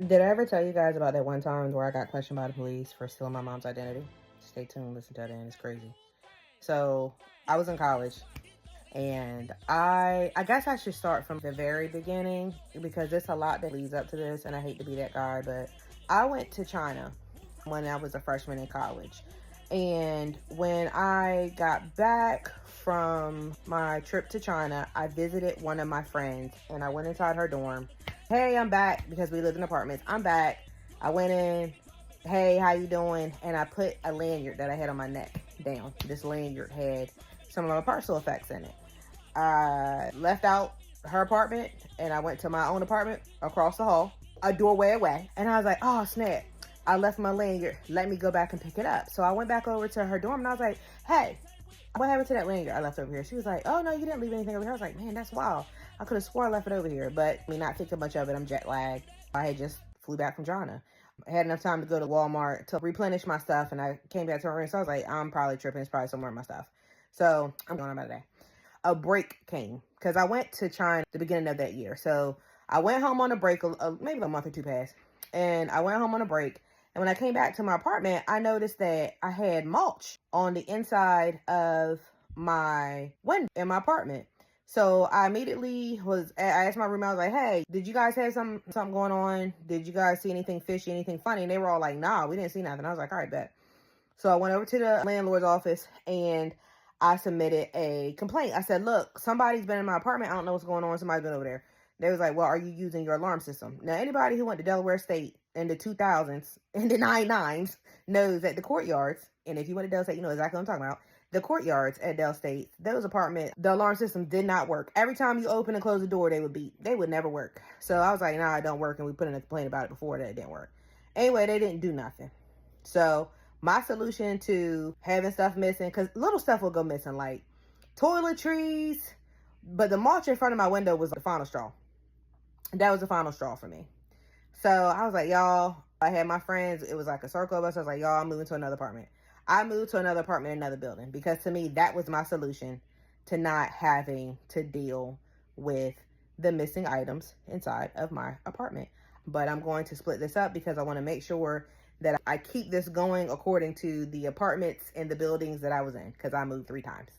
Did I ever tell you guys about that one time where I got questioned by the police for stealing my mom's identity? Stay tuned, listen to that, and it's crazy. So I was in college, and I guess I should start from the very beginning because there's a lot that leads up to this, and I hate to be that guy, but I went to China when I was a freshman in college. And when I got back from my trip to China, I visited one of my friends and I went inside her dorm. Hey, I'm back, because we lived in apartments. I'm back. I went in. Hey, how you doing? And I put a lanyard that I had on my neck down. This lanyard had some of my personal effects in it. I left out her apartment and I went to my own apartment across the hall, a doorway away. And I was like, oh, snap. I left my lanyard. Let me go back and pick it up. So I went back over to her dorm and I was like, hey, what happened to that lanyard I left over here? She was like, oh, no, you didn't leave anything over here. I was like, man, that's wild. I could have swore I left it over here, but I mean, not thinking much of it. I'm jet lagged. I had just flew back from China. I had enough time to go to Walmart to replenish my stuff, and I came back to her room. So I was like, I'm probably tripping. It's probably somewhere in my stuff. So I'm going about today. A break came because I went to China at the beginning of that year. So I went home on a break, maybe a month or two passed, and I went home on a break. And when I came back to my apartment, I noticed that I had mulch on the inside of my window in my apartment. So I immediately I asked my roommate, I was like, hey, did you guys have something going on? Did you guys see anything fishy, anything funny? And they were all like, nah, we didn't see nothing. I was like, all right, bet. So I went over to the landlord's office and I submitted a complaint. I said, look, somebody's been in my apartment. I don't know what's going on. Somebody's been over there. They was like, well, are you using your alarm system? Now, anybody who went to Delaware State in the 2000s and the 99s knows that the courtyards, and if you went to Del State, you know exactly what I'm talking about. The courtyards at Del State, those apartments, the alarm system did not work. Every time you open and close the door, they would beep. They would never work. So I was like, nah, it don't work. And we put in a complaint about it before that it didn't work. Anyway, they didn't do nothing. So my solution to having stuff missing, because little stuff will go missing, like toiletries, but the mulch in front of my window was the final straw. That was the final straw for me. So I was like, y'all, I had my friends. It was like a circle of us. I was like, y'all, I'm moving to another apartment. I moved to another apartment in another building because to me, that was my solution to not having to deal with the missing items inside of my apartment. But I'm going to split this up because I want to make sure that I keep this going according to the apartments and the buildings that I was in, because I moved 3 times.